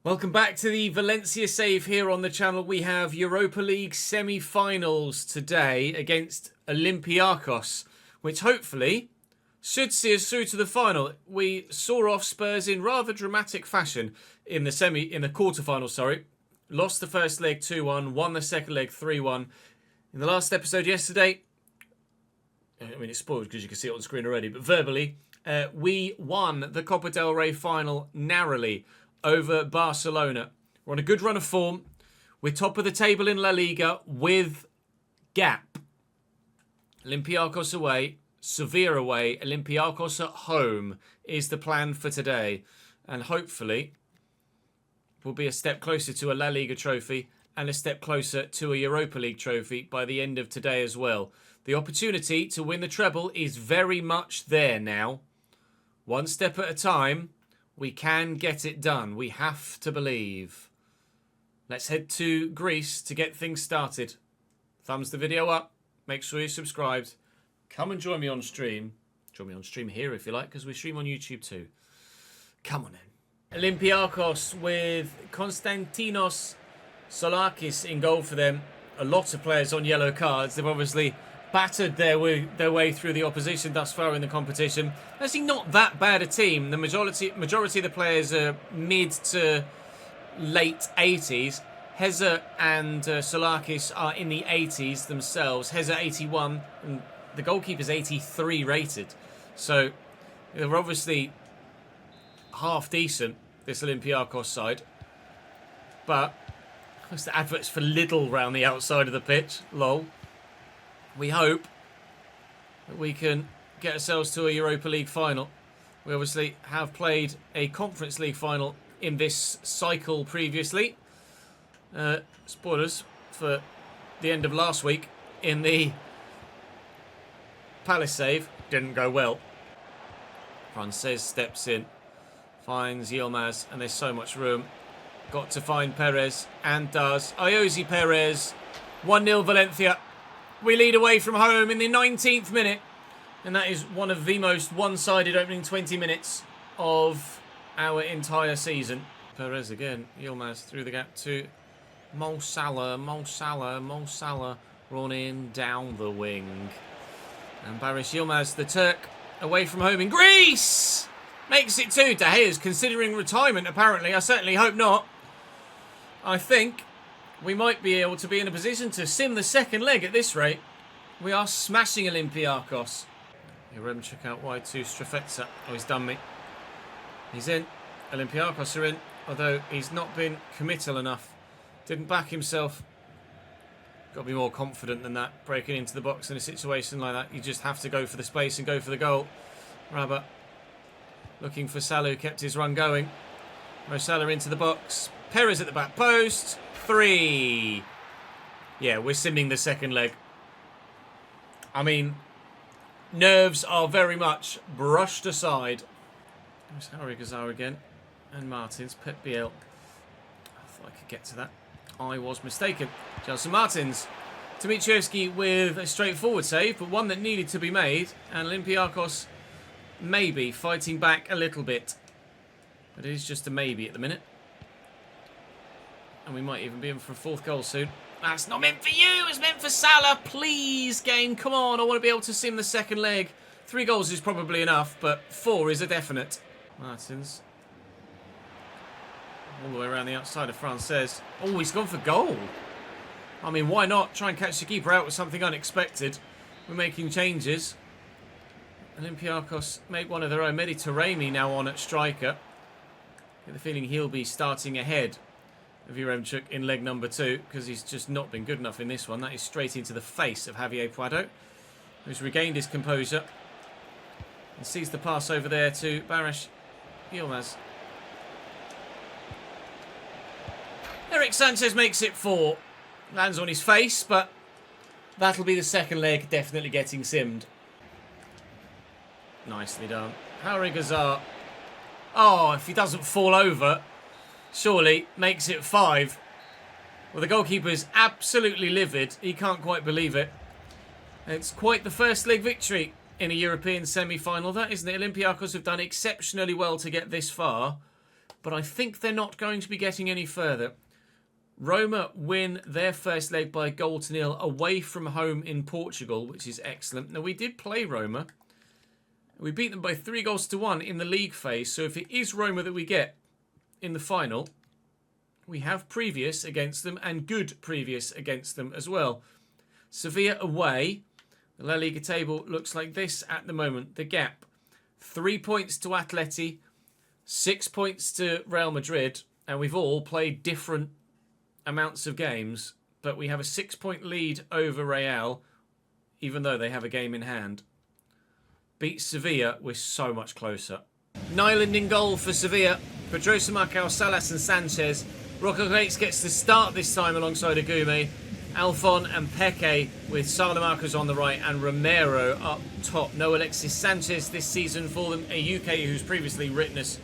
Welcome back to the Valencia save here on the channel. We have Europa League semi-finals today against Olympiacos, which hopefully should see us through to the final. We saw off Spurs in rather dramatic fashion in the quarter-final, Lost the first leg 2-1, won the second leg 3-1. In the last episode yesterday, I mean it's spoiled because you can see it on screen already, but verbally, we won the Copa del Rey final narrowly over Barcelona. We're on a good run of form. We're top of the table in La Liga with gap. Olympiacos away, Sevilla away, Olympiacos at home is the plan for today. And hopefully we'll be a step closer to a La Liga trophy and a step closer to a Europa League trophy by the end of today as well. The opportunity to win the treble is very much there now. One step at a time. We can get it done. We have to believe. Let's head to Greece to get things started. Thumbs the video up. Make sure you're subscribed. Come and join me on stream. Join me on stream here if you like, because we stream on YouTube too. Come on in. Olympiacos with Konstantinos Solakis in goal for them. A lot of players on yellow cards. They've obviously battered their way through the opposition thus far in the competition. Actually not that bad a team. The majority of the players are mid to late 80s. Heza and Solakis are in the 80s themselves. Heza 81 and the goalkeeper's 83 rated. So they're obviously half decent, this Olympiacos side. But what's the adverts for Lidl round the outside of the pitch? Lol. We hope that we can get ourselves to a Europa League final. We obviously have played a Conference League final in this cycle previously. Spoilers for the end of last week in the Palace save. Didn't go well. Frances steps in, finds Yilmaz, and there's so much room. Got to find Perez, and does. Ayoze Perez, 1-0 Valencia. We lead away from home in the 19th minute. And that is one of the most one-sided opening 20 minutes of our entire season. Perez again. Yilmaz through the gap to Mo Salah. Mo Salah running down the wing. And Barış Yilmaz, the Turk, away from home in Greece. Makes it 2. De Gea's considering retirement, apparently. I certainly hope not. I think we might be able to be in a position to sim the second leg at this rate. We are smashing Olympiacos. Yaremchuk out wide to Strafetsa. Oh, he's done me. He's in. Olympiacos are in, although he's not been committal enough. Didn't back himself. Got to be more confident than that. Breaking into the box in a situation like that. You just have to go for the space and go for the goal. Rabat looking for Salah, who kept his run going. Mo Salah into the box. Perez at the back post. 3. Yeah, we're simming the second leg. I mean, nerves are very much brushed aside. There's Harry Gazar again. And Martins. Pep Biel. I thought I could get to that. I was mistaken. Gelson Martins. Dimitrievski with a straightforward save, but one that needed to be made. And Olympiacos maybe fighting back a little bit. But it is just a maybe at the minute. And we might even be in for a 4th goal soon. That's not meant for you. It's meant for Salah. Please, game. Come on. I want to be able to sim the second leg. 3 goals is probably enough, but 4 is a definite. Martins. All the way around the outside of Frances. Oh, he's gone for goal. I mean, why not try and catch the keeper out with something unexpected? We're making changes. Olympiacos make one of their own. Mediterranean now on at striker. Get the feeling he'll be starting ahead of Yaremchuk in leg number 2, because he's just not been good enough in this one. That is straight into the face of Javier Puado, who's regained his composure and sees the pass over there to Barış Yilmaz. Eric Sanchez makes it 4. Lands on his face, but that'll be the second leg definitely getting simmed. Nicely done. Harry Gazar. Oh, if he doesn't fall over, surely makes it 5. Well, the goalkeeper is absolutely livid. He can't quite believe it. It's quite the first leg victory in a European semi-final, that, isn't it? Olympiacos have done exceptionally well to get this far, but I think they're not going to be getting any further. Roma win their first leg by 1-0 away from home in Portugal, which is excellent. Now, we did play Roma. We beat them by 3-1 in the league phase. So if it is Roma that we get in the final, we have previous against them and good previous against them as well. Sevilla away. The La Liga table looks like this at the moment. The gap, 3 points to Atleti, 6 points to Real Madrid. And we've all played different amounts of games, but we have a 6-point lead over Real, even though they have a game in hand. Beat Sevilla, we're so much closer. Nyland in goal for Sevilla. Pedrosa, Marcao, Salas and Sanchez. Roca Reitz gets the start this time alongside Agume. Alfon and Peque with Salamakers on the right and Romero up top. No Alexis Sanchez this season for them. A UK who's previously written us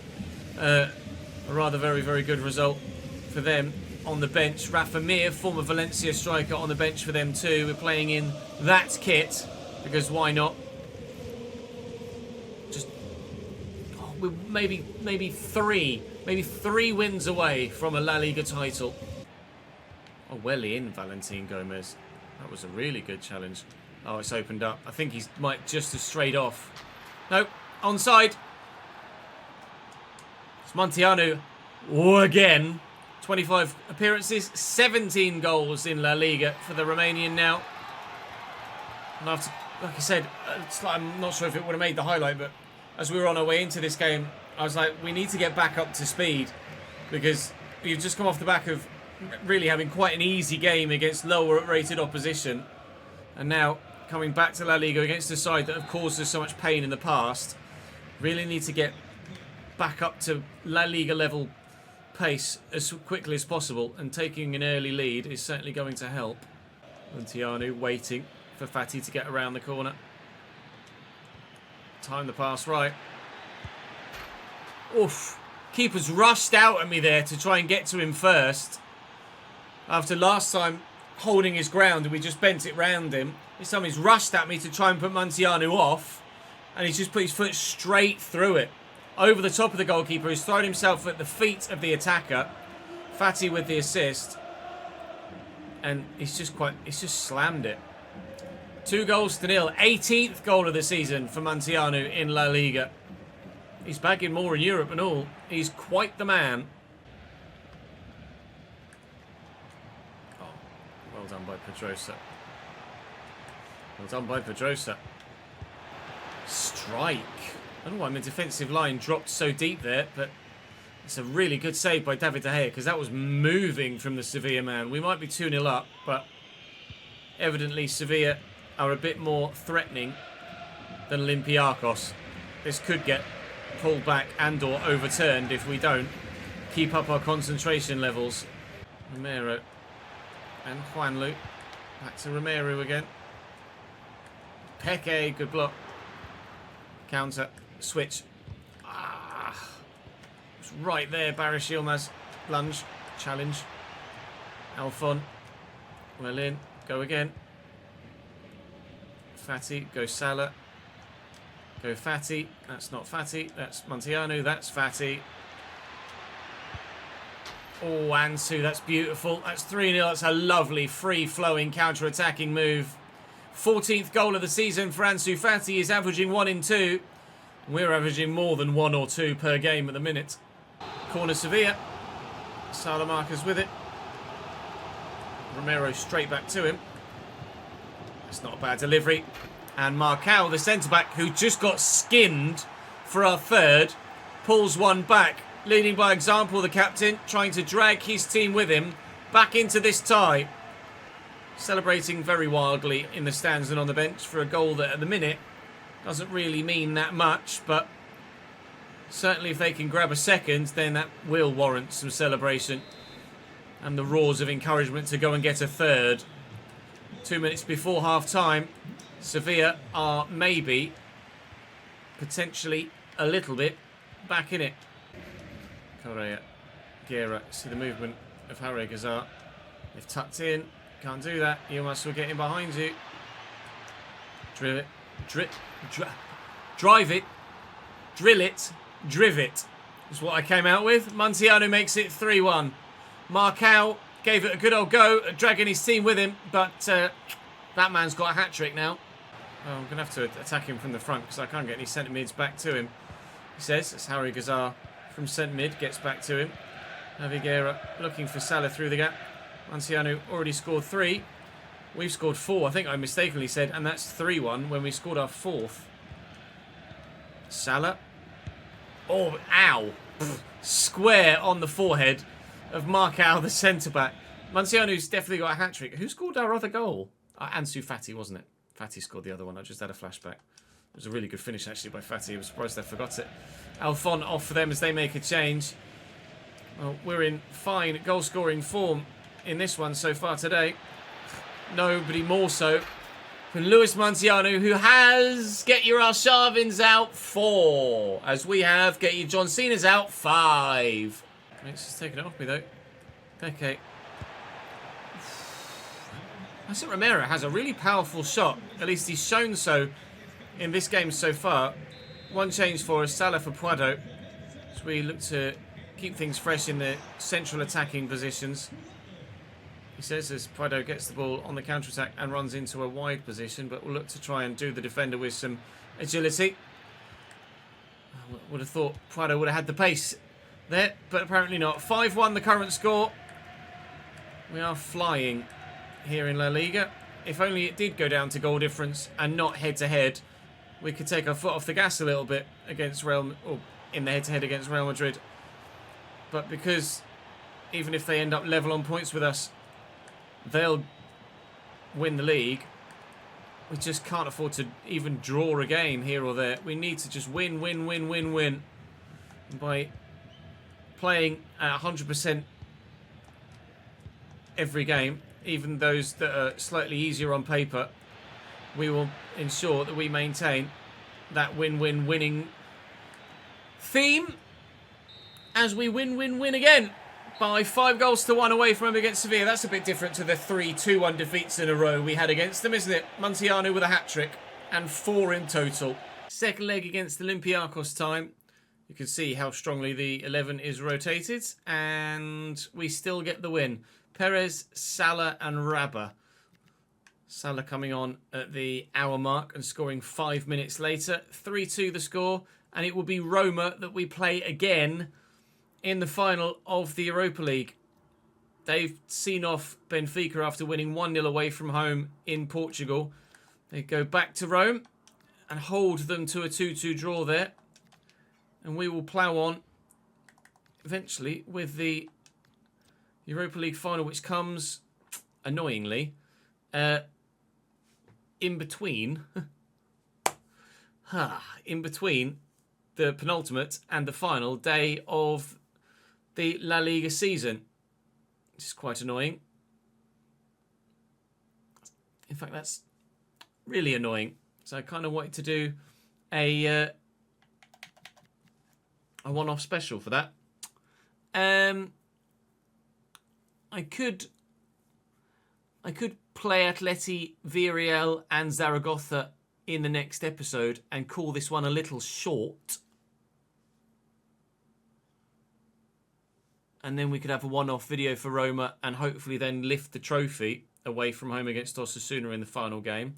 a rather very good result for them. On the bench, Rafa Mir, former Valencia striker, on the bench for them too. We're playing in that kit because why not? Just we're maybe three wins away from a La Liga title. Oh, well in, Valentin Gomez. That was a really good challenge. Oh, it's opened up. I think he might just have strayed off. No, onside. It's Montiano again. 25 appearances, 17 goals in La Liga for the Romanian now. And after, like I said, I'm not sure if it would have made the highlight, but as we were on our way into this game, I was like, we need to get back up to speed because we've just come off the back of really having quite an easy game against lower rated opposition. And now coming back to La Liga against a side that have caused us so much pain in the past. Really need to get back up to La Liga level pace as quickly as possible, and taking an early lead is certainly going to help. Montiano waiting for Fati to get around the corner. Time the pass right. Oof. Keeper's rushed out at me there to try and get to him first. After last time holding his ground and we just bent it round him. This time he's rushed at me to try and put Montiano off, and he's just put his foot straight through it. Over the top of the goalkeeper, who's thrown himself at the feet of the attacker. Fati with the assist. And he's just slammed it. 2-0. 18th goal of the season for Montiano in La Liga. He's bagging more in Europe and all. He's quite the man. Oh, well done by Pedrosa. Well done by Pedrosa. Strike. I don't know why my defensive line dropped so deep there, but it's a really good save by David De Gea because that was moving from the Sevilla man. We might be 2-0 up, but evidently Sevilla are a bit more threatening than Olympiacos. This could get pulled back and or overturned if we don't keep up our concentration levels. Romero and Juanlu. Back to Romero again. Peque, good block. Counter. Switch. It's right there. Barış Yilmaz. Lunge. Challenge. Alfon. Well in. Go again. Fati. Go Salah. Go Fati. That's not Fati. That's Montiano. That's Fati. Oh, Ansu. That's beautiful. That's 3-0. That's a lovely free-flowing counter-attacking move. 14th goal of the season for Ansu Fati. He's averaging 1 in 2. We're averaging more than 1 or 2 per game at the minute. Corner Sevilla. Salamakers with it. Romero straight back to him. That's not a bad delivery. And Marcao, the centre-back, who just got skinned for our third, pulls one back. Leading by example, the captain, trying to drag his team with him back into this tie. Celebrating very wildly in the stands and on the bench for a goal that at the minute doesn't really mean that much, but certainly if they can grab a second, then that will warrant some celebration and the roars of encouragement to go and get a third. 2 minutes before half-time, Sevilla are maybe, potentially, a little bit back in it. Correa, Guerra, see the movement of Harry Gazar. They've tucked in, can't do that. Yilmaz will get in behind you. Drill it, drive it, drill it, drive it. is what I came out with. Muntianu makes it 3-1. Marcao gave it a good old go at dragging his team with him, but that man's got a hat-trick now. Oh, I'm going to have to attack him from the front because I can't get any centre mids back to him. He says, as Harry Gazar from centre mid gets back to him. Naviguera looking for Salah through the gap. Muntianu already scored 3. We've scored 4. I think I mistakenly said, and that's 3-1 when we scored our 4th. Salah. Oh, ow. Square on the forehead of Marcao, the centre-back. Muntianu's definitely got a hat-trick. Who scored our other goal? Ansu Fati, wasn't it? Fati scored the other one. I just had a flashback. It was a really good finish, actually, by Fati. I was surprised they forgot it. Alphon off for them as they make a change. Well, we're in fine goal-scoring form in this one so far today. Nobody more so than Luis Muntianu, who has Get Your Arshavins out 4. As we have Get Your John Cena's out 5. It's just taking it off me, though. Okay. Jose Romero has a really powerful shot. At least he's shown so in this game so far. One change for us, Salah for Puado. As we look to keep things fresh in the central attacking positions. He says as Puado gets the ball on the counter-attack and runs into a wide position, but we'll look to try and do the defender with some agility. I would have thought Puado would have had the pace there, but apparently not. 5-1 the current score. We are flying here in La Liga. If only it did go down to goal difference and not head-to-head, we could take our foot off the gas a little bit against in the head-to-head against Real Madrid. But because even if they end up level on points with us, they'll win the league. We just can't afford to even draw a game here or there. We need to just win. And by playing at 100% every game, even those that are slightly easier on paper, we will ensure that we maintain that winning theme as we win again by 5-1 away from him against Sevilla. That's a bit different to the 3-2-1 defeats in a row we had against them, isn't it? Muntianu with a hat-trick and 4 in total. Second leg against Olympiacos time. You can see how strongly the 11 is rotated, and we still get the win. Perez, Salah and Rabah. Salah coming on at the hour mark and scoring 5 minutes later. 3-2 the score, and it will be Roma that we play again in the final of the Europa League. They've seen off Benfica after winning 1-0 away from home in Portugal. They go back to Rome and hold them to a 2-2 draw there. And we will plough on eventually with the Europa League final, which comes, annoyingly, in between the penultimate and the final day of the La Liga season. Which is quite annoying. In fact, that's really annoying. So I kind of wanted to do a one-off special for that. I could play Atleti, Villarreal and Zaragoza in the next episode and call this one a little short. And then we could have a one-off video for Roma and hopefully then lift the trophy away from home against Osasuna in the final game.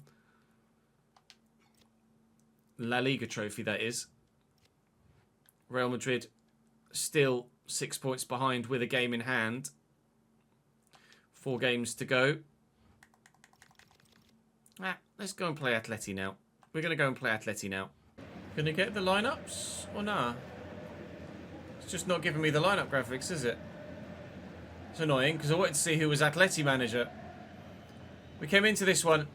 La Liga trophy, that is. Real Madrid still 6 points behind with a game in hand. 4 games to go. Let's go and play Atleti now. We're going to go and play Atleti now. Going to get the lineups or nah? It's just not giving me the lineup graphics, is it? It's annoying because I wanted to see who was Atleti manager. We came into this one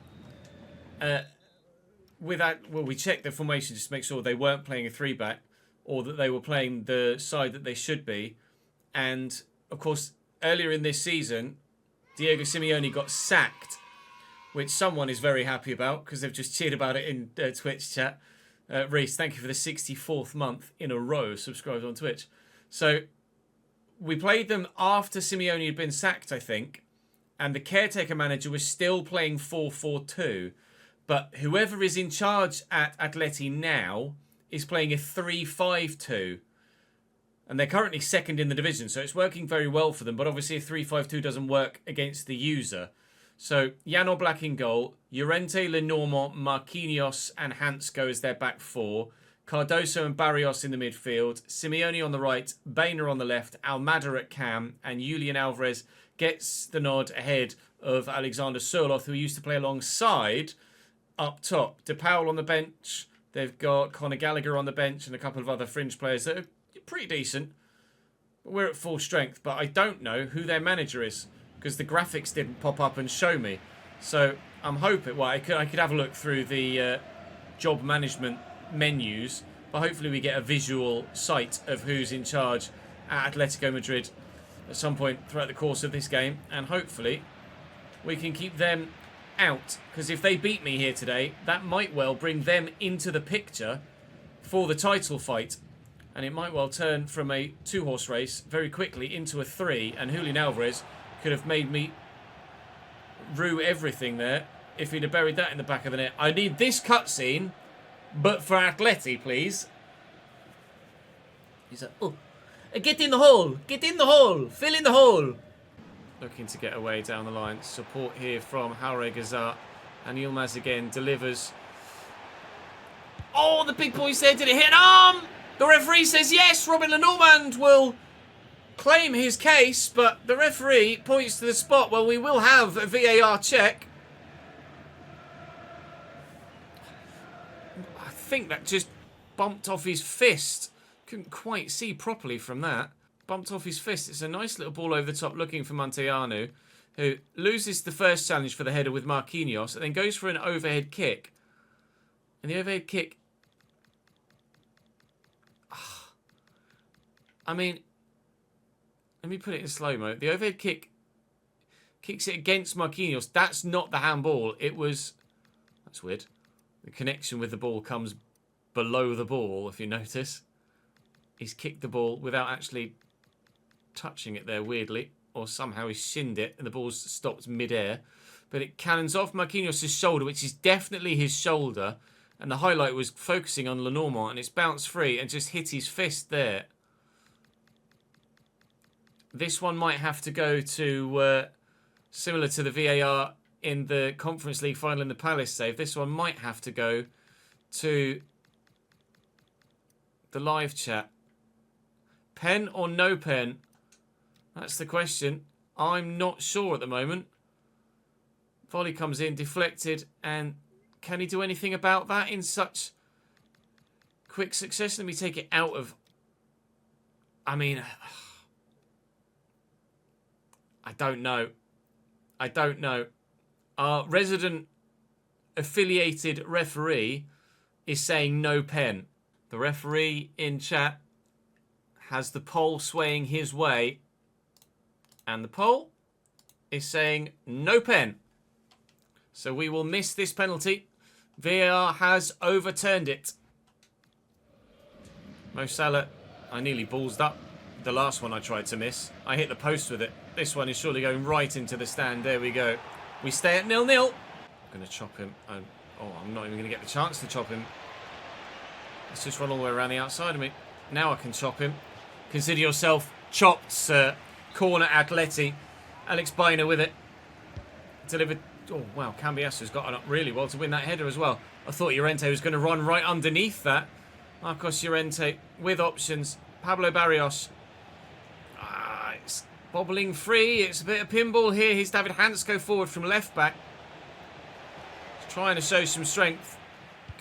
without... Well, we checked the formation just to make sure they weren't playing a 3-back or that they were playing the side that they should be. And, of course, earlier in this season, Diego Simeone got sacked, which someone is very happy about because they've just cheered about it in Twitch chat. Reese, thank you for the 64th month in a row subscribed on Twitch. So we played them after Simeone had been sacked, I think, and the caretaker manager was still playing 4-4-2. But whoever is in charge at Atleti now is playing a 3-5-2. And they're currently second in the division, so it's working very well for them. But obviously, a 3-5-2 doesn't work against the user. So, Jan Oblak in goal. Llorente, Lenormand, Marquinhos and Hansko as their back four. Cardoso and Barrios in the midfield. Simeone on the right. Bainer on the left. Almada at cam. And Julian Alvarez gets the nod ahead of Alexander Sørloth, who used to play alongside up top. De Paul on the bench. They've got Conor Gallagher on the bench and a couple of other fringe players that are pretty decent. But we're at full strength. But I don't know who their manager is because the graphics didn't pop up and show me. So I'm hoping... Well, I could have a look through the job management menus. But hopefully we get a visual sight of who's in charge at Atletico Madrid at some point throughout the course of this game. And hopefully we can keep them out. Because if they beat me here today, that might well bring them into the picture for the title fight. And it might well turn from a 2-horse race very quickly into a 3. And Julian Alvarez could have made me rue everything there if he'd have buried that in the back of the net. I need this cutscene, but for Atleti, please. He's like, oh, get in the hole, get in the hole, fill in the hole. Looking to get away down the line. Support here from Jauregui Gazart. And Yilmaz again delivers. Oh, the big boys there. Did it hit an arm? The referee says yes. Robin Lenormand will claim his case, but the referee points to the spot where we will have a VAR check. I think that just bumped off his fist. Couldn't quite see properly from that. Bumped off his fist. It's a nice little ball over the top looking for Monteanu, who loses the first challenge for the header with Marquinhos and then goes for an overhead kick. And the overhead kick... I mean, let me put it in slow-mo. The overhead kick kicks it against Marquinhos. That's not the handball. It was... That's weird. The connection with the ball comes below the ball, if you notice. He's kicked the ball without actually touching it there, weirdly. Or somehow he shinned it and the ball's stopped mid-air. But it cannons off Marquinhos' shoulder, which is definitely his shoulder. And the highlight was focusing on Lenormand, and it's bounced free and just hit his fist there. This one might have to go to, similar to the VAR in the Conference League final in the Palace save, this one might have to go to the live chat. Pen or no pen? That's the question. I'm not sure at the moment. Volley comes in, deflected, and can he do anything about that in such quick succession? Let me take it out of... I mean... I don't know. I don't know. Our resident affiliated referee is saying no pen. The referee in chat has the poll swaying his way. And the poll is saying no pen. So we will miss this penalty. VAR has overturned it. Mo Salah, I nearly ballsed up the last one I tried to miss. I hit the post with it. This one is surely going right into the stand. There we go. We stay at 0-0. I'm going to chop him. I'm not even going to get the chance to chop him. Let's just run all the way around the outside of me. Now I can chop him. Consider yourself chopped, sir. Corner Atleti. Alex Bainer with it. Delivered. Oh, wow. Cambiaso's got up really well to win that header as well. I thought Llorente was going to run right underneath that. Marcos Llorente with options. Pablo Barrios. It's bobbling free. It's a bit of pinball here. Here's David Hansko forward from left back. He's trying to show some strength.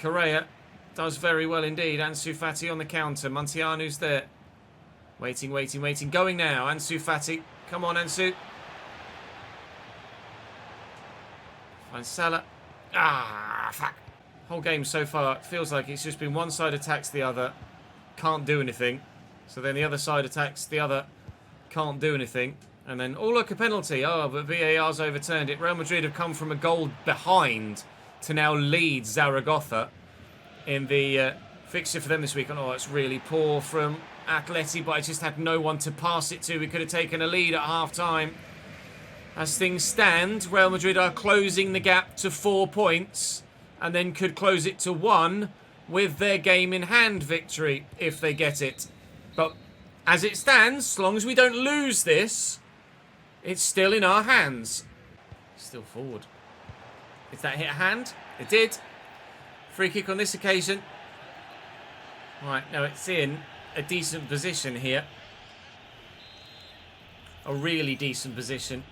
Correa does very well indeed. Ansu Fati on the counter. Montianu's there. Waiting, waiting, waiting. Going now. Ansu Fati. Come on, Ansu. Find Salah. Fuck. Whole game so far feels like it's just been one side attacks the other. Can't do anything. So then the other side attacks the other. Can't do anything. And then, oh look, a penalty. Oh, but VAR's overturned it. Real Madrid have come from a goal behind to now lead Zaragoza in the fixture for them this week. Oh, it's really poor from Atleti, but I just had no one to pass it to. We could have taken a lead at half-time. As things stand, Real Madrid are closing the gap to 4 points and then could close it to 1 with their game-in-hand victory if they get it. But As it stands, as long as we don't lose this, it's still in our hands. Still forward. Did that hit a hand? It did. Free kick on this occasion. Right, now it's in a decent position here. A really decent position.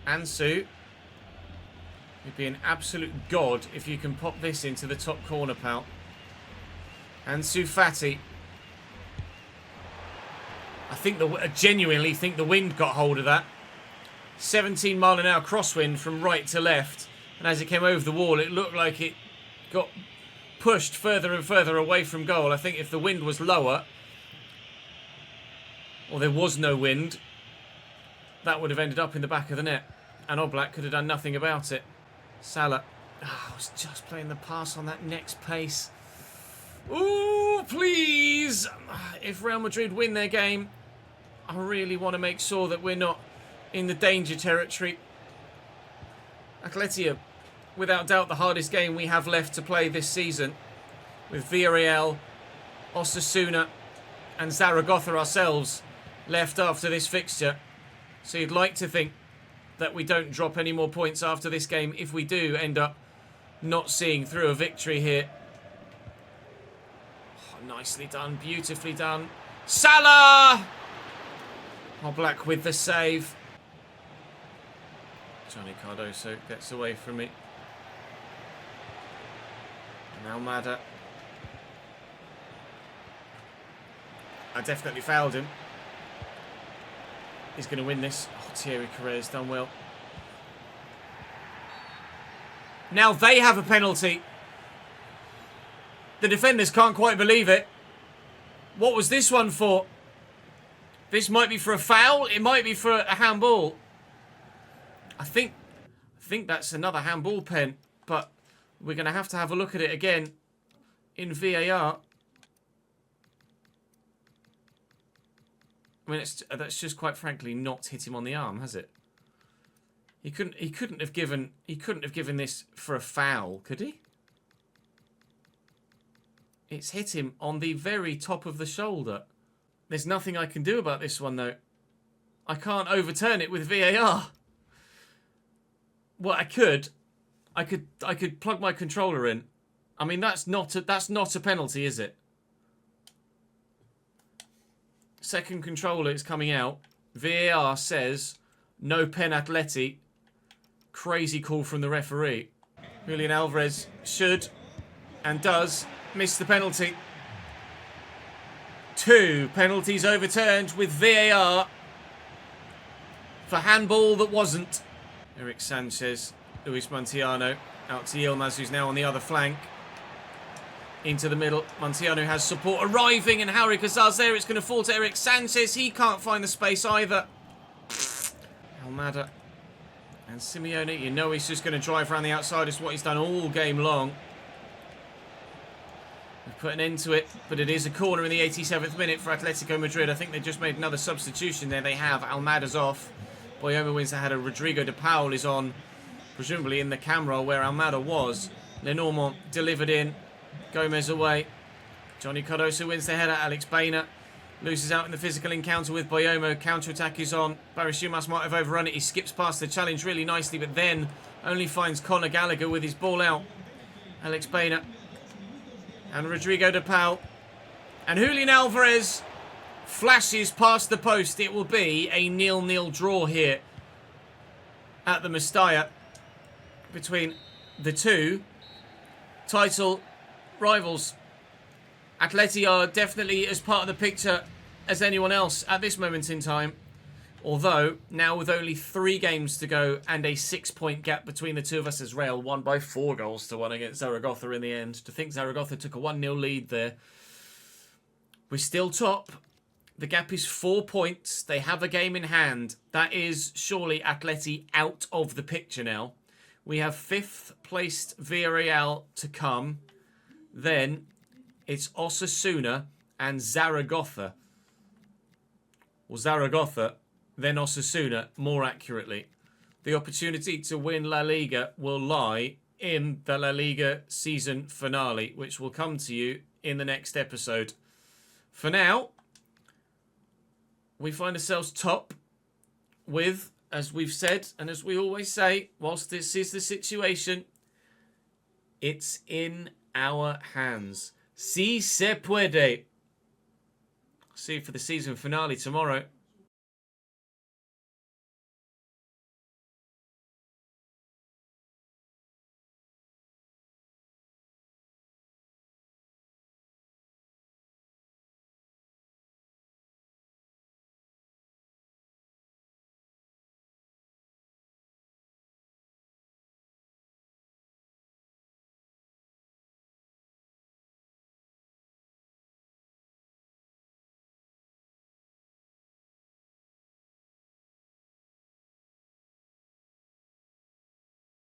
Ansu. You'd be an absolute god if you can pop this into the top corner, pal. Ansu Fati. I genuinely think the wind got hold of that. 17-mile-an-hour crosswind from right to left. And as it came over the wall, it looked like it got pushed further and further away from goal. I think if the wind was lower, or there was no wind, that would have ended up in the back of the net. And Oblak could have done nothing about it. Salah. Oh, I was just playing the pass on that next pace. Ooh, please. If Real Madrid win their game, I really want to make sure that we're not in the danger territory. Atleti are, without doubt, the hardest game we have left to play this season. With Villarreal, Osasuna and Zaragoza ourselves left after this fixture. So you'd like to think that we don't drop any more points after this game if we do end up not seeing through a victory here. Oh, nicely done, beautifully done. Salah! Oblak with the save. Johnny Cardoso gets away from me. And Almada. I definitely fouled him. He's going to win this. Oh, Thierry Correa's done well. Now they have a penalty. The defenders can't quite believe it. What was this one for? This might be for a foul. It might be for a handball. I think that's another handball pen. But we're going to have a look at it again in VAR. I mean, that's just quite frankly not hit him on the arm, has it? He couldn't have given this for a foul, could he? It's hit him on the very top of the shoulder. There's nothing I can do about this one though. I can't overturn it with VAR. Well, I could plug my controller in. I mean, that's not a penalty, is it? Second controller is coming out. VAR says no pen Atleti. Crazy call from the referee. Julian Alvarez should and does miss the penalty. 2 penalties overturned with VAR for handball that wasn't. Eric Sanchez, Luis Montiano out to Yilmaz, who's now on the other flank. Into the middle. Montiano has support arriving, and Harry Casals there. It's going to fall to Eric Sanchez. He can't find the space either. Almada and Simeone. You know he's just going to drive around the outside. It's what he's done all game long. We've put an end to it, but it is a corner in the 87th minute for Atletico Madrid. I think they just made another substitution there. They have. Almada's off. Boyoma wins the header. Rodrigo de Paul is on, presumably in the camera where Almada was. Lenormand delivered in. Gomez away. Johnny Cardoso wins the header. Alex Baina loses out in the physical encounter with Boyomo. Counter-attack is on. Barry Schumas might have overrun it. He skips past the challenge really nicely, but then only finds Conor Gallagher with his ball out. Alex Baina. And Rodrigo de Paul. And Julian Alvarez flashes past the post. It will be a 0-0 draw here at the Mestalla between the two title rivals. Atleti are definitely as part of the picture as anyone else at this moment in time. Although, now with only 3 games to go and a 6-point gap between the two of us, as Real won by 4 goals to 1 against Zaragoza in the end. To think Zaragoza took a 1-0 lead there. We're still top. The gap is 4 points. They have a game in hand. That is surely Atleti out of the picture now. We have 5th placed Villarreal to come. Then it's Osasuna and Zaragoza. Or Zaragoza, then Osasuna, more accurately. The opportunity to win La Liga will lie in the La Liga season finale, which will come to you in the next episode. For now, we find ourselves top with, as we've said, and as we always say, whilst this is the situation, it's in our hands. Si se puede. See you for the season finale tomorrow.